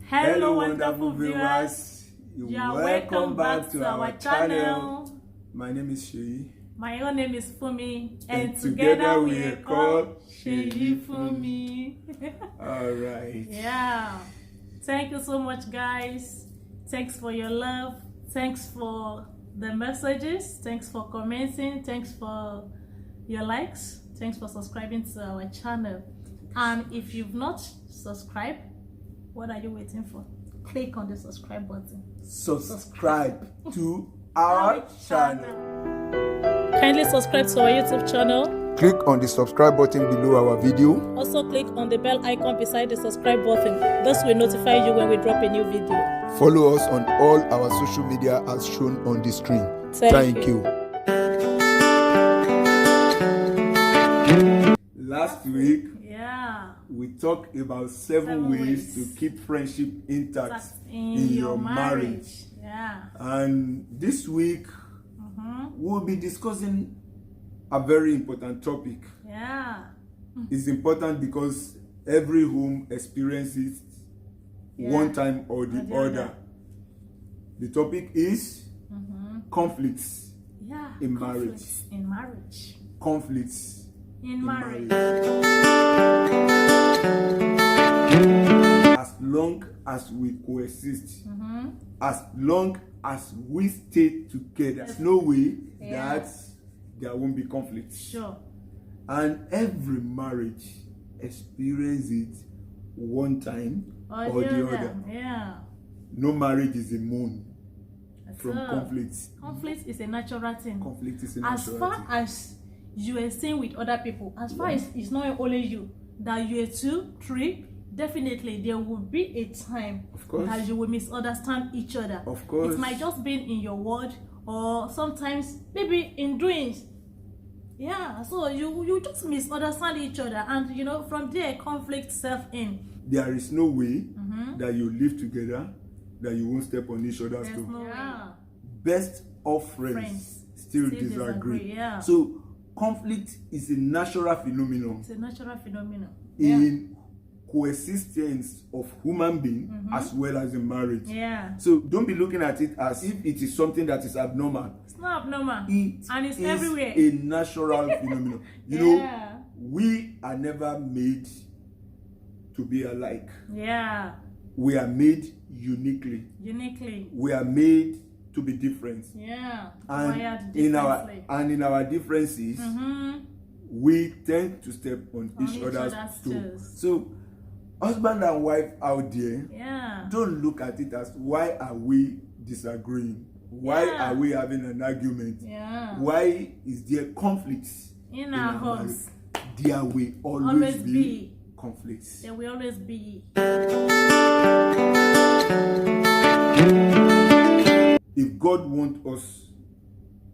Hello wonderful viewers, you are welcome back to our channel. My name is Sheyi. My own name is Fumi, and together we are called Sheyi Fumi. Alright. Yeah. Thank you so much, guys. Thanks for your love. Thanks for the messages. Thanks for commenting. Thanks for your likes. Thanks for subscribing to our channel. And if you've not subscribed, what are you waiting for? Click on the subscribe button. Subscribe to our channel. Kindly subscribe to our YouTube channel. Click on the subscribe button below our video. Also click on the bell icon beside the subscribe button. This will notify you when we drop a new video. Follow us on all our social media as shown on the screen. Thank you. Last week, we talked about seven ways to keep friendship intact in your marriage. And this week, we'll be discussing a very important topic. It's important because every home experiences one time or the other. The topic is conflicts in marriage. Conflicts in marriage. As long as we coexist, as long as we stay together, there's no way that there won't be conflict. Sure. And every marriage experiences it one time or the other. No marriage is immune from conflicts. Conflict is a natural thing. Conflict is a natural thing. As far as you are staying with other people, as far as it's not only you, that you are 2, 3, definitely there will be a time that you will misunderstand each other. Of course. It might just be in your word, or sometimes maybe in doings. So you just misunderstand each other, and from there conflict self in. There is no way that you live together that you won't step on each other's toes. Best of friends still disagree. So conflict is a natural phenomenon. It's a natural phenomenon in coexistence of human being as well as in marriage. So don't be looking at it as if it is something that is abnormal. It's not abnormal. And it's everywhere. A natural phenomenon. You know, we are never made to be alike. We are made uniquely. We are made to be different. And in our differences, we tend to step on each other's toes. So husband and wife out there, don't look at it as why are we disagreeing? Why are we having an argument? Why is there conflicts in our homes? There will always be conflicts. There will always be. If God wants us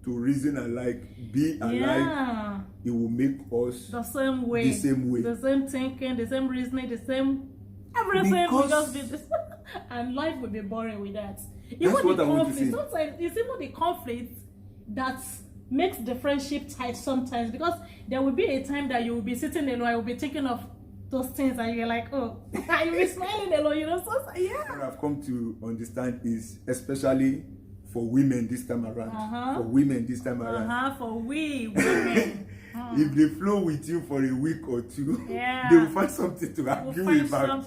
to reason alike, be alike, He will make us the same way, the same thinking, the same reasoning, the same everything. We just do this, and life will be boring with that. Even the conflict, sometimes it's even the conflict that makes the friendship tight sometimes, because there will be a time that you will be sitting alone, I will be thinking of those things, and you're like, oh, you'll be smiling alone, So what I've come to understand is, especially for women this time around, for women this time around, for we women. If they flow with you for a week or two, they will find something to argue about.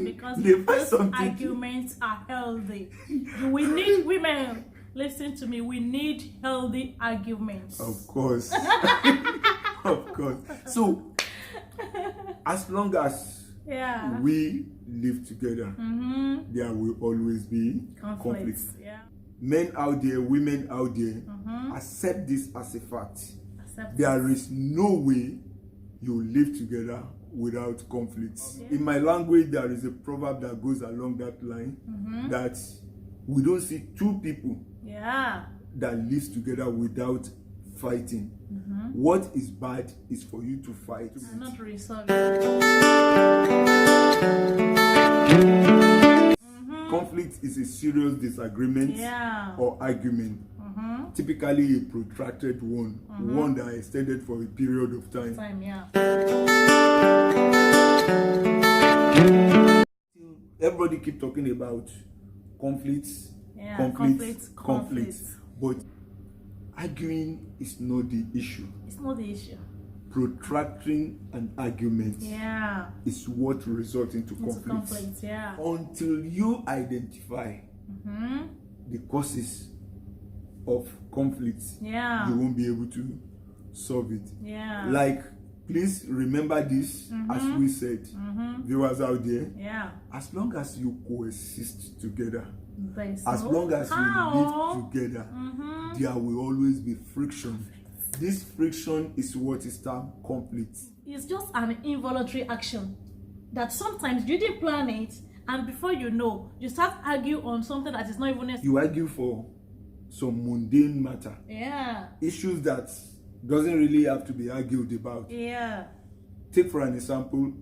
Because those arguments are healthy. We need women. Listen to me. We need healthy arguments. Of course. Of course. So, as long as we live together, there will always be conflicts. Men out there, women out there, accept this as a fact. There is no way you live together without conflicts. In my language, there is a proverb that goes along that line, that we don't see two people that live together without fighting. What is bad is for you to fight. Not resolve. Conflict is a serious disagreement or argument. Typically a protracted one, one that extended for a period of time. everybody keep talking about conflicts, conflicts. But arguing is not the issue. It's not the issue. Protracting an argument is what results into conflicts. Until you identify the causes of conflicts, you won't be able to solve it. Like, please remember this, as we said, viewers out there, as long as you coexist together, as long as you live together, there will always be friction. This friction is what is termed conflict. It's just an involuntary action that sometimes you didn't plan it, and before you know, you start arguing on something that is not even necessary. You argue for some mundane matter. Issues that doesn't really have to be argued about. Take for an example,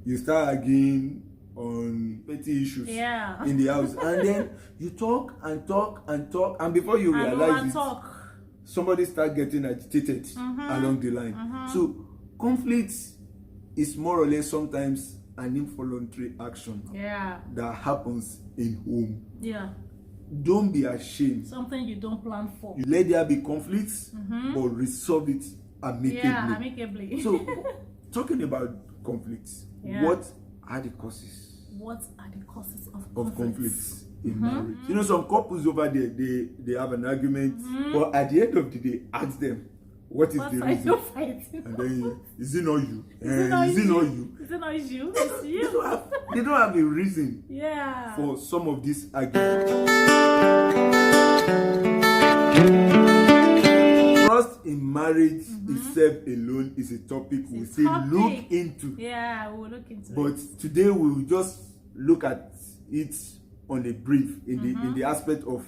you start arguing on petty issues in the house, and then you talk, and before you realize it, somebody start getting agitated along the line. So conflict is more or less sometimes an involuntary action that happens in home. Don't be ashamed. Something you don't plan for. You let there be conflicts, but resolve it amicably. So, talking about conflicts, what are the causes? What are the causes of conflicts in marriage? You know, some couples over there, they have an argument, but at the end of the day, ask them, what is the reason? And then, is it not you? Is it not you? Is it not you? It's you. They don't have a reason for some of these arguments. Trust in marriage itself alone is a topic we still look into. We'll look into it. But today we will just look at it on a brief in the aspect of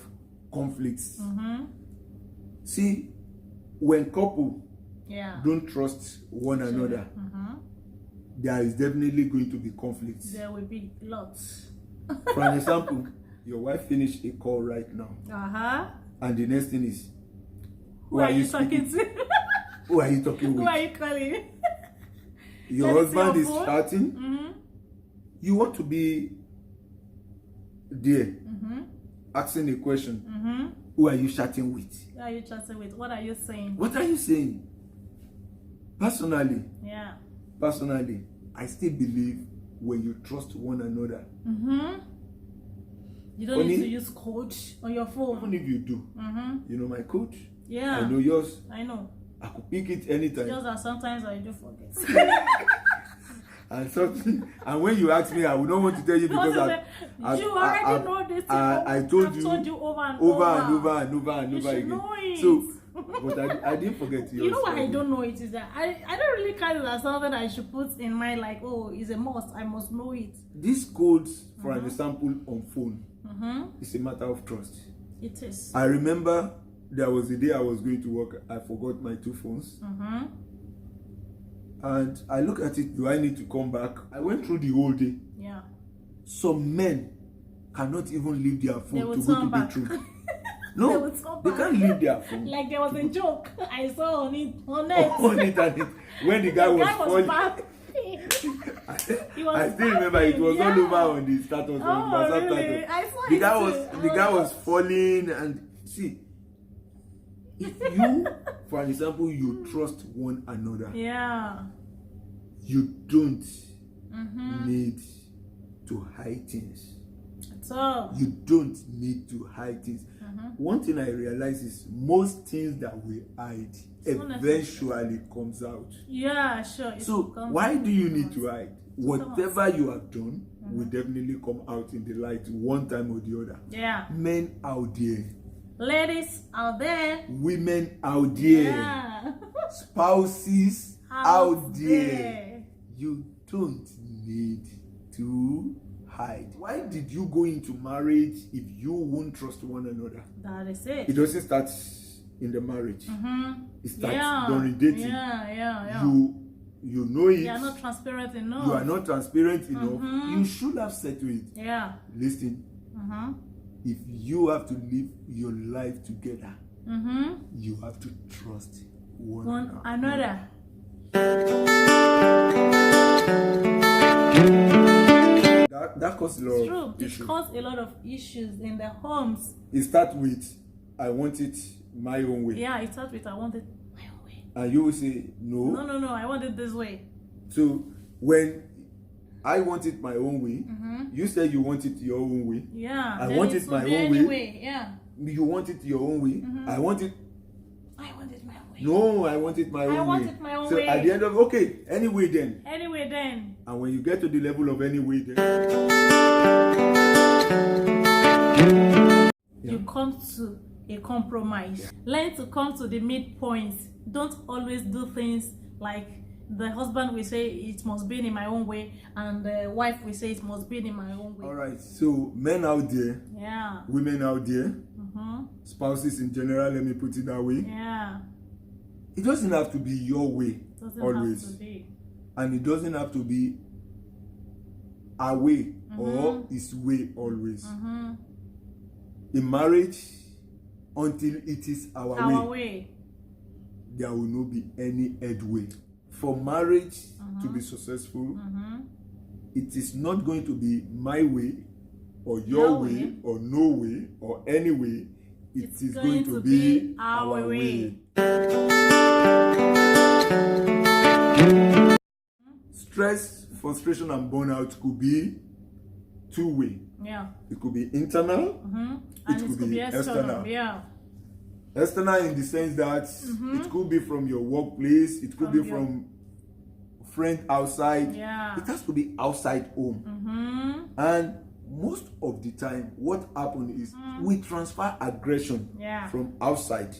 conflicts. See, when couple don't trust one another, there is definitely going to be conflicts. There will be lots. For an example, your wife finished a call right now, and the next thing is, who are you talking to? Who are you talking with? Who are you calling? Your husband is chatting. You want to be there, asking a question. Who are you chatting with? Who are you chatting with? What are you saying? What are you saying? Personally, I still believe when you trust one another, you don't need to use code on your phone. Even if you do, you know my code. I know yours. I know. I could pick it anytime. Just that sometimes I do forget. And when you ask me, I would not want to tell you because you already know this. I told you over and over again. Know it. So, but I didn't forget yours. You know why I don't know it is that I don't really count it as something I should put in mind, like, oh, it's a must, I must know it. These codes, for an example, on phone, it's a matter of trust. It is. I remember there was a day I was going to work, I forgot my 2 phones. And I look at it, do I need to come back? I went through the whole day. Some men cannot even leave their phone to go to the bathroom. No, they can't leave their phone. Like there was a joke I saw on it. When the guy was falling. I still remember it was all over on the status. Really? I saw the guy was falling, and see, if you, for an example, you trust one another, you don't need to hide things. You don't need to hide things. One thing I realize is most things that we hide eventually comes out. So why do you need to hide? Whatever you have done will definitely come out in the light one time or the other. Men out there, ladies out there, women out there, spouses out there, you don't need to hide. Why did you go into marriage if you won't trust one another? That is it. It doesn't start in the marriage. It starts during dating. You know it. You are not transparent enough. You are not transparent enough. You should have said to it. Listen. If you have to live your life together, you have to trust one another. That causes a lot of issues. It causes a lot of issues in the homes. It starts with, I want it my own way. Yeah, it starts with, I want it my own way. And you will say, no. No, I want it this way. So when I want it my own way, you said you want it your own way. Yeah. I want it my own way. Yeah. You want it your own way. I want it my own way. No, I want it my own way. I want it my own way. So at the end of, okay, anyway then. And when you get to the level of anyway then, you come to a compromise. Yeah. Learn to come to the midpoint. Don't always do things like the husband will say it must be in my own way, and the wife will say it must be in my own way. All right. So men out there, women out there, spouses in general, let me put it that way. Yeah. It doesn't have to be your way always. Have to be. And it doesn't have to be our way or his way always. In marriage, until it is our way, there will not be any headway. For marriage to be successful, it is not going to be my way or your way or no way or any way. It is going to be our way. Stress, frustration, and burnout could be two-way. Yeah. It could be internal. And it could be external. Yeah. External in the sense that it could be from your workplace. It could be from a friend outside. Yeah. It has to be outside home. And most of the time, what happens is we transfer aggression from outside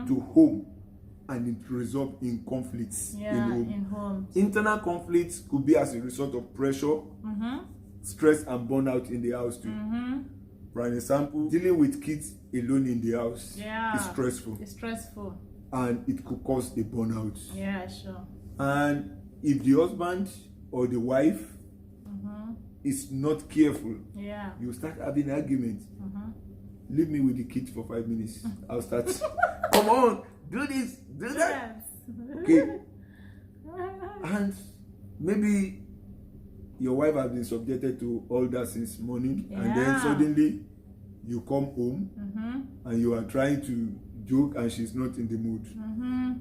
to home. And it results in conflicts in home. Internal conflicts could be as a result of pressure, stress, and burnout in the house too. For an example, dealing with kids alone in the house is stressful. It's stressful. And it could cause a burnout. Yeah, sure. And if the husband or the wife is not careful, you start having arguments. Leave me with the kids for 5 minutes. I'll start. Come on, do this, do that. Okay. And maybe your wife has been subjected to all that since morning, and then suddenly you come home and you are trying to joke and she's not in the mood.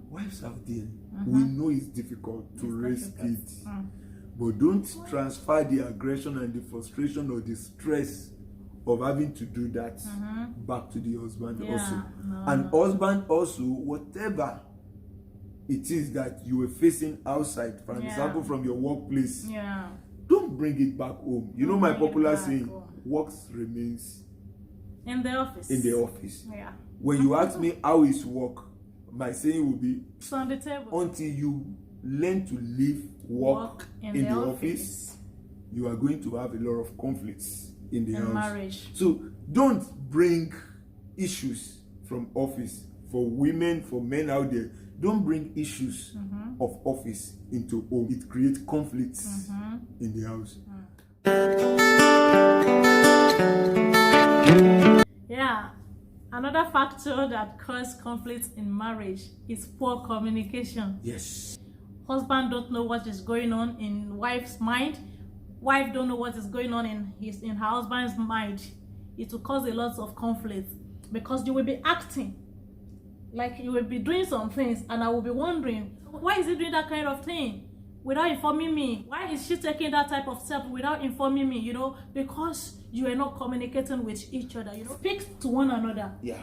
Wives out there, we know it's difficult to raise kids, but don't transfer the aggression and the frustration or the stress of having to do that back to the husband also. And husband also, whatever it is that you were facing outside, for example, from your workplace, don't bring it back home. You know my popular saying, works remains in the office. In the office. When you ask me how is work, my saying will be, it's on the table. Until you learn to leave work in the office, you are going to have a lot of conflicts in the house. Marriage. So don't bring issues from office. For women, for men out there, don't bring issues of office into home. It creates conflicts in the house. Yeah. Another factor that causes conflicts in marriage is poor communication. Yes. Husband don't know what is going on in wife's mind. Wife don't know what is going on in her husband's mind. It will cause a lot of conflict because you will be acting like you will be doing some things, and I will be wondering, why is he doing that kind of thing without informing me? Why is she taking that type of step without informing me? Because you are not communicating with each other. Speak to one another. Yeah.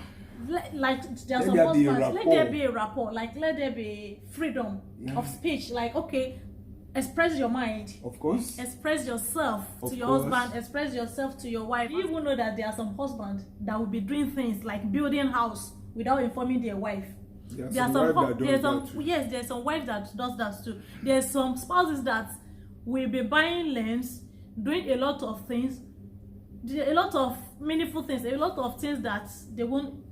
Like there's some husbands, let there be a rapport. Like let there be freedom of speech. Like okay, express your mind. Of course. Express yourself to your husband. Express yourself to your wife. You even know that there are some husbands that will be doing things like building house without informing their wife. There's some wives that does that too. There's some spouses that will be buying lands, doing a lot of things, a lot of meaningful things, a lot of things that they won't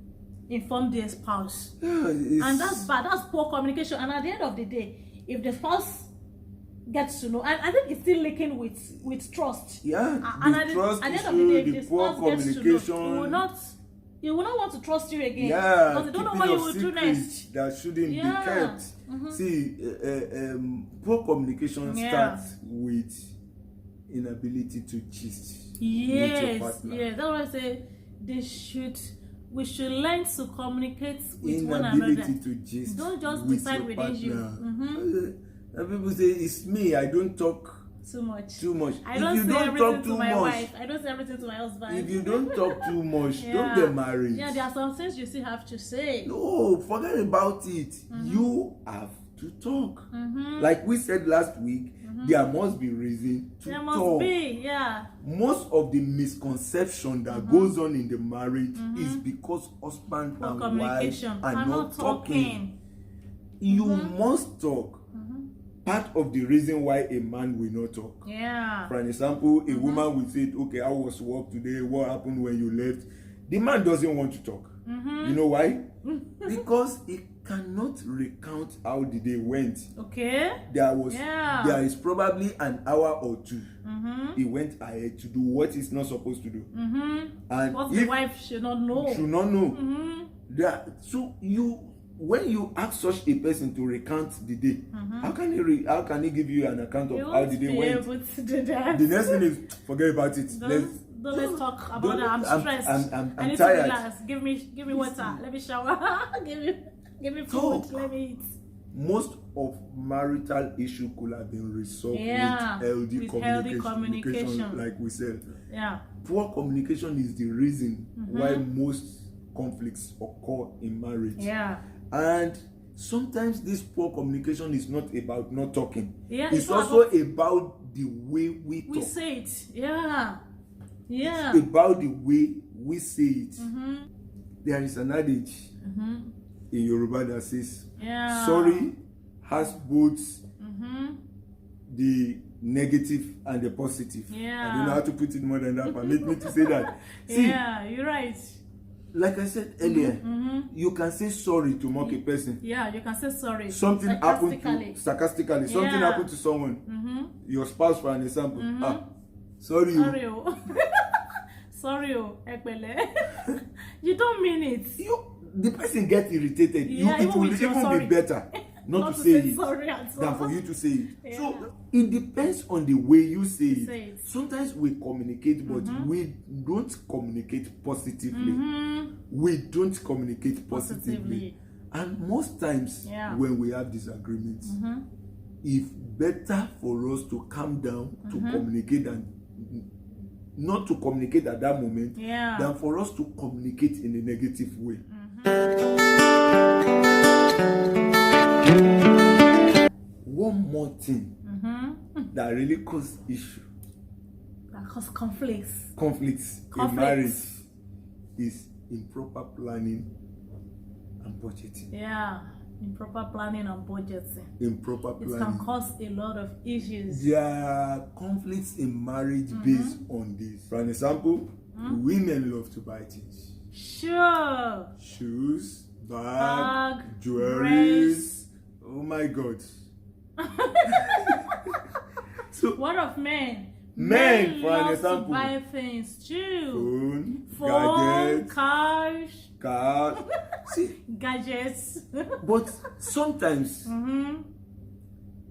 inform their spouse. And that's bad. That's poor communication. And at the end of the day, if the spouse gets to know, and I think it's still linking with trust. Yeah, and at the end of the day, if the spouse gets to know, he will not want to trust you again. Yeah, because they don't know what you will do next. That shouldn't be kept. See, poor communication starts with inability to gist. Yes, yes. That's why I say we should learn to communicate with one another. Inability to gist. Don't just decide within you. People say it's me. I don't talk too much. I don't say everything to my wife. I don't say everything to my husband. If you don't talk too much, don't get married. Yeah, there are some things you still have to say. No, forget about it. You have to talk. Like we said last week, there must be reason to talk. There must be, yeah. Most of the misconception that goes on in the marriage is because husband and wife are not talking. You must talk. Part of the reason why a man will not talk. Yeah. For an example, a woman will say, okay, how was work today? What happened when you left? The man doesn't want to talk. You know why? Because he cannot recount how the day went. Okay. There is probably an hour or two. He went ahead to do what he's not supposed to do. And what the wife should not know. So when you ask such a person to recount the day, how can he give you an account of how the day went? Able to do that. The next thing is forget about it. Let's talk about that. I'm stressed. I'm need tired. To relax. Give me water. Let me shower. give me food. Let me eat. Most of marital issue could have been resolved with healthy communication, like we said. Yeah. Poor communication is the reason why most conflicts occur in marriage. Yeah. And sometimes this poor communication is not about not talking. Yeah, it's also about the way we talk. We say it. Yeah. Yeah. It's about the way we say it. There is an adage in Yoruba that says, sorry has both the negative and the positive. Yeah. I don't know how to put it more than that, but make me to say that. See, yeah, you're right. Like I said earlier, you can say sorry to mock a person. Yeah, you can say sorry. Something happened to sarcastically. Something happened to someone. Your spouse, for an example. Sorry. Sorry, you don't mean it. The person gets irritated. It will even be better not to say it than for you to say it. Yeah. So it depends on the way you say it. Sometimes we communicate, but we don't communicate positively. We don't communicate positively. And most times when we have disagreements, it's better for us to calm down to communicate and not to communicate at that moment than for us to communicate in a negative way. One more thing that really causes issue, that causes conflicts in marriage, is improper planning and budgeting. Yeah, improper planning and budgeting. Improper planning. It can cause a lot of issues. There are conflicts in marriage based on this. For an example, women love to buy things. Sure. Shoes, bag, jewelry. Oh my God. So what of men? Men, for an example, to buy things too. Phone, gadgets, cars. See, gadgets. But sometimes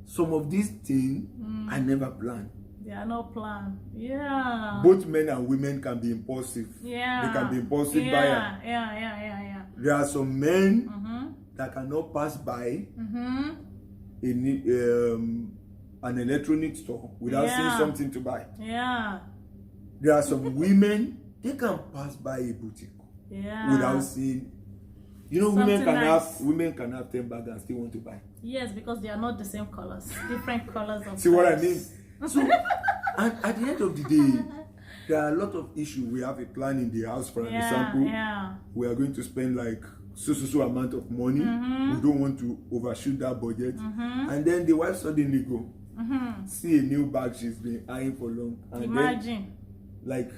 some of these things are never planned. They are not planned. Yeah. Both men and women can be impulsive. Yeah. They can be impulsive buyer. Yeah. There are some men that cannot pass by an electronic store without seeing something to buy. Yeah. There are some women, they can pass by a boutique without seeing. You know, women can have 10 bags and still want to buy. Yes, because they are not the same colors. Different colors of See what I mean? So, and at the end of the day, there are a lot of issues. We have a plan in the house, for an example. Yeah. We are going to spend like so amount of money. We don't want to overshoot that budget. And then the wife suddenly go see a new bag she's been eyeing for long. And imagine. Then, like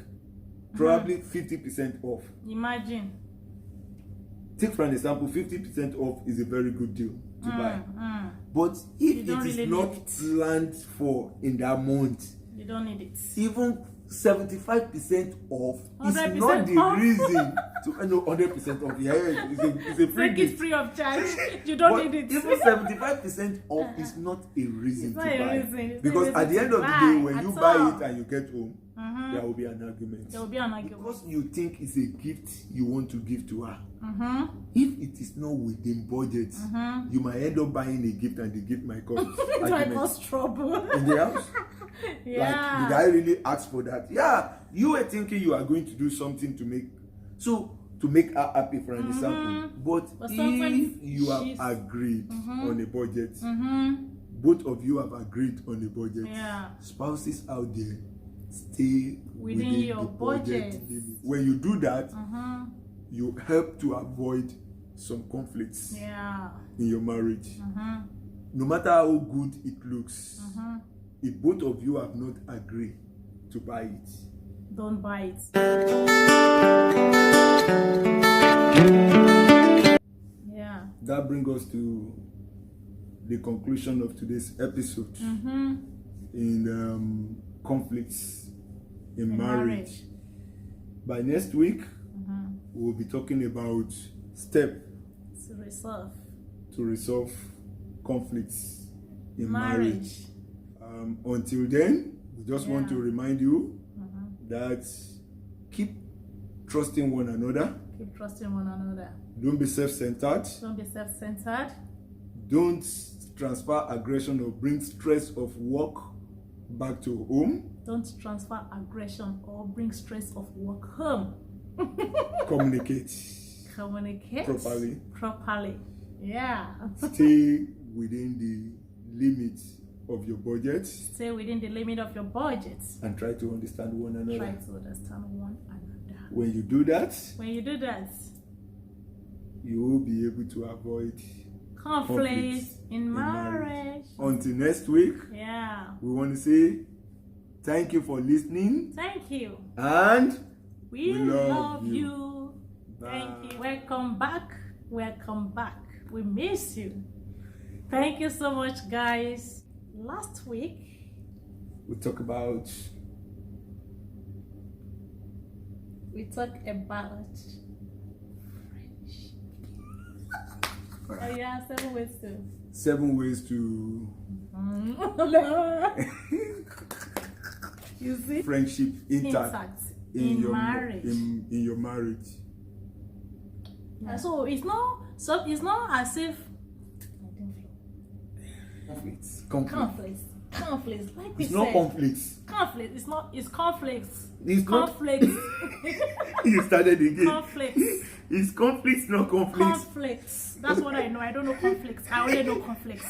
probably 50% off. Imagine. Take for an example, 50% off is a very good deal to buy. But if it is not planned for in that month, you don't need it. Even 75% off is not the reason to no 100% off. Yeah, it's a free gift. It's free of charge. You don't need it. Even 75% off is not a reason to buy. Because at the end of the day, when you buy it and you get home, there will be an argument. There will be an argument. Because you think it's a gift you want to give to her. If it is not within budget, you might end up buying a gift and the gift might cause it might cause trouble in the house. Like, did I really ask for that? Yeah, you were thinking you are going to do something to make her happy, for an example. But if you have agreed on a budget, both of you have agreed on a budget. Spouses out there, stay within your budget limit. When you do that, you help to avoid some conflicts in your marriage. No matter how good it looks, if both of you have not agreed to buy it, don't buy it. That brings us to the conclusion of today's episode in conflicts in marriage. By next week, we'll be talking about steps to resolve conflicts in marriage. Until then, we just want to remind you that keep trusting one another. Keep trusting one another. Don't be self-centered. Don't be self-centered. Don't transfer aggression or bring stress of work back to home. Don't transfer aggression or bring stress of work home. Communicate properly. Yeah. Stay within the limits of your budget. Stay within the limit of your budget. And try to understand one another. Try to understand one another. When you do that, you will be able to avoid conflicts in marriage. Until next week, we want to say thank you for listening. Thank you. And we love you. Thank you. Welcome back. We miss you. Thank you so much, guys. Last week, we talked about French. 7 ways to you see? Friendship intact in your marriage. So it's not as if conflicts. Like we it's said. Not conflicts. Conflict. It's conflicts. It's conflicts. You started again. Conflicts. It's conflicts, not conflicts. Conflicts. That's what I know. I don't know conflicts. I only know conflicts.